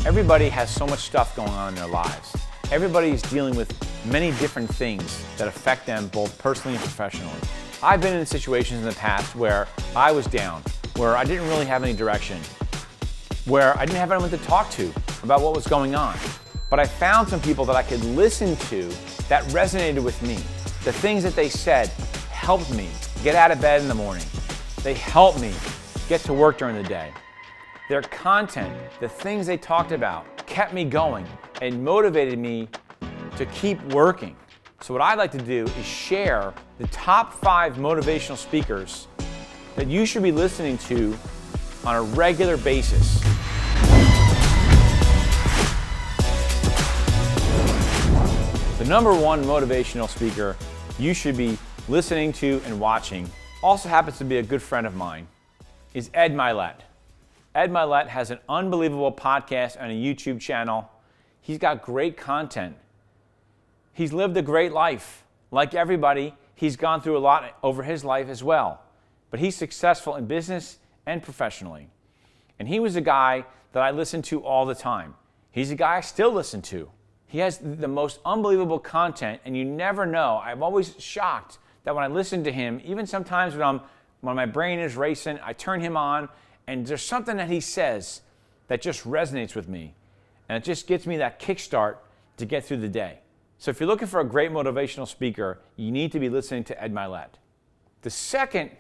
Everybody has so much stuff going on in their lives. Everybody is dealing with many different things that affect them both personally and professionally. I've been in situations in the past where I was down, where I didn't really have any direction, where I didn't have anyone to talk to about what was going on. But I found some people that I could listen to that resonated with me. The things that they said helped me get out of bed in the morning. They helped me get to work during the day. Their content, the things they talked about, kept me going and motivated me to keep working. So what I'd like to do is share the top 5 motivational speakers that you should be listening to on a regular basis. The number 1 motivational speaker you should be listening to and watching, also happens to be a good friend of mine, is Ed Mylett. Ed Millett has an unbelievable podcast and a YouTube channel. He's got great content. He's lived a great life. Like everybody, he's gone through a lot over his life as well. But he's successful in business and professionally. And he was a guy that I listened to all the time. He's a guy I still listen to. He has the most unbelievable content, and you never know. I'm always shocked that when I listen to him, even sometimes when my brain is racing, I turn him on, and there's something that he says that just resonates with me. And it just gets me that kickstart to get through the day. So if you're looking for a great motivational speaker, you need to be listening to Ed Mylett. The second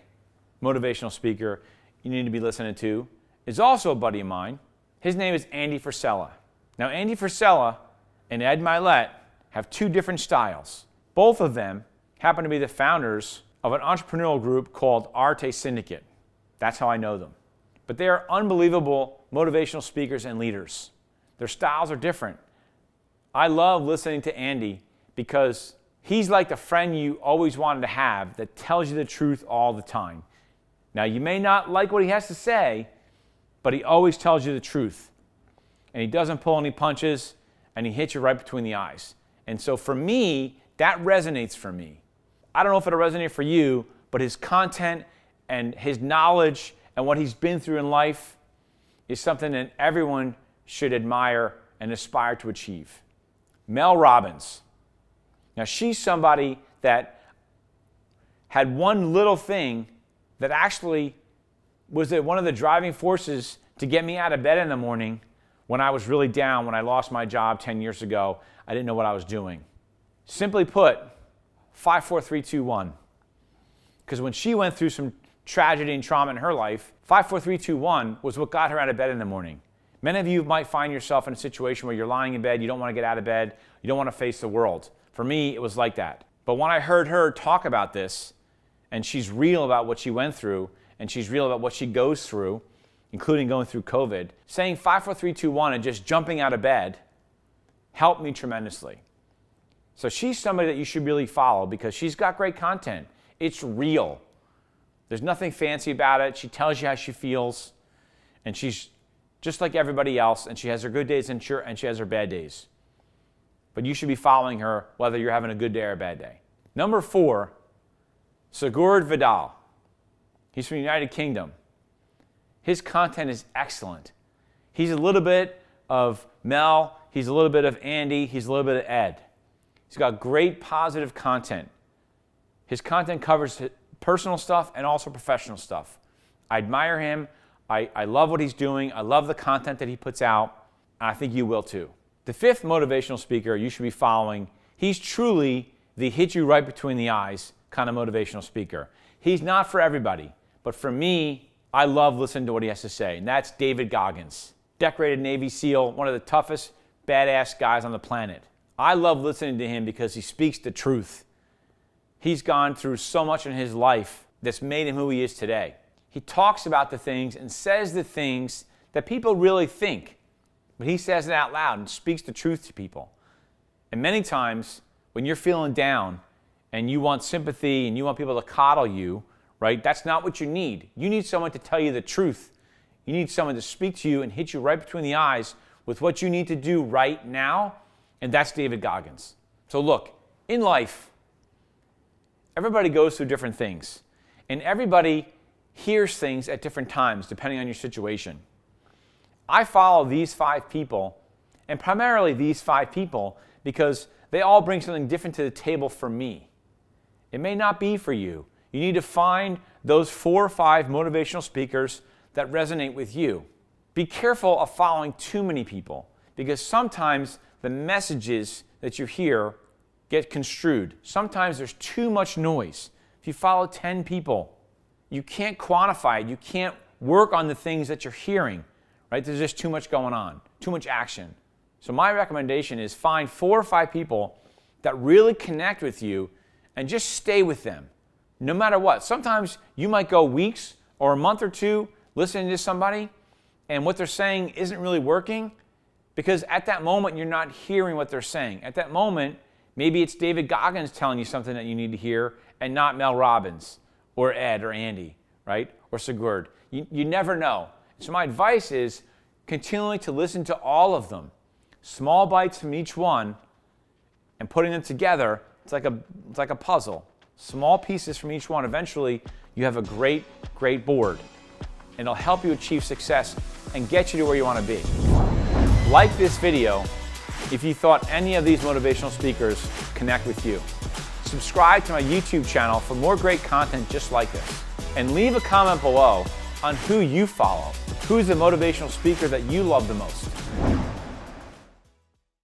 motivational speaker you need to be listening to is also a buddy of mine. His name is Andy Frisella. Now Andy Frisella and Ed Mylett have 2 different styles. Both of them happen to be the founders of an entrepreneurial group called Arte Syndicate. That's how I know them. But they are unbelievable motivational speakers and leaders. Their styles are different. I love listening to Andy because he's like the friend you always wanted to have that tells you the truth all the time. Now, you may not like what he has to say, but he always tells you the truth. And he doesn't pull any punches, and he hits you right between the eyes. And so for me, that resonates for me. I don't know if it'll resonate for you, but his content and his knowledge and what he's been through in life is something that everyone should admire and aspire to achieve. Mel Robbins. Now, she's somebody that had one little thing that actually was one of the driving forces to get me out of bed in the morning when I was really down, when I lost my job 10 years ago. I didn't know what I was doing. Simply put, 5, 4, 3, 2, 1. Because when she went through some tragedy and trauma in her life, 5, 4, 3, 2, 1 was what got her out of bed in the morning. Many of you might find yourself in a situation where you're lying in bed, you don't want to get out of bed, you don't want to face the world. For me, it was like that. But when I heard her talk about this, and she's real about what she went through, and she's real about what she goes through, including going through COVID, saying 5, 4, 3, 2, 1 and just jumping out of bed helped me tremendously. So she's somebody that you should really follow because she's got great content. It's real. There's nothing fancy about it. She tells you how she feels, and she's just like everybody else, and she has her good days and she has her bad days. But you should be following her whether you're having a good day or a bad day. Number 4, Sigurd Vedal. He's from the United Kingdom. His content is excellent. He's a little bit of Mel, he's a little bit of Andy, he's a little bit of Ed. He's got great positive content. His content covers personal stuff and also professional stuff. I admire him. I love what he's doing. I love the content that he puts out. And I think you will too. The 5th motivational speaker you should be following, he's truly the hit you right between the eyes kind of motivational speaker. He's not for everybody, but for me, I love listening to what he has to say, and that's David Goggins. Decorated Navy SEAL, one of the toughest, badass guys on the planet. I love listening to him because he speaks the truth. He's gone through so much in his life that's made him who he is today. He talks about the things and says the things that people really think, but he says it out loud and speaks the truth to people. And many times, when you're feeling down and you want sympathy and you want people to coddle you, right? That's not what you need. You need someone to tell you the truth. You need someone to speak to you and hit you right between the eyes with what you need to do right now, and that's David Goggins. So look, in life, everybody goes through different things, and everybody hears things at different times depending on your situation. I follow these 5 people, and primarily these 5 people, because they all bring something different to the table for me. It may not be for you. You need to find those 4 or 5 motivational speakers that resonate with you. Be careful of following too many people, because sometimes the messages that you hear get construed. Sometimes there's too much noise. If you follow 10 people, you can't quantify it. You can't work on the things that you're hearing, right? There's just too much going on, too much action. So my recommendation is find 4 or 5 people that really connect with you and just stay with them, no matter what. Sometimes you might go weeks or a month or 2 listening to somebody, and what they're saying isn't really working, because at that moment you're not hearing what they're saying. At that moment, maybe it's David Goggins telling you something that you need to hear and not Mel Robbins or Ed or Andy, right? Or Sigurd. You never know. So my advice is continuing to listen to all of them. Small bites from each one and putting them together, it's like a puzzle. Small pieces from each one. Eventually, you have a great, great board. And it'll help you achieve success and get you to where you want to be. Like this video if you thought any of these motivational speakers connect with you. Subscribe to my YouTube channel for more great content just like this. And leave a comment below on who you follow. Who's the motivational speaker that you love the most?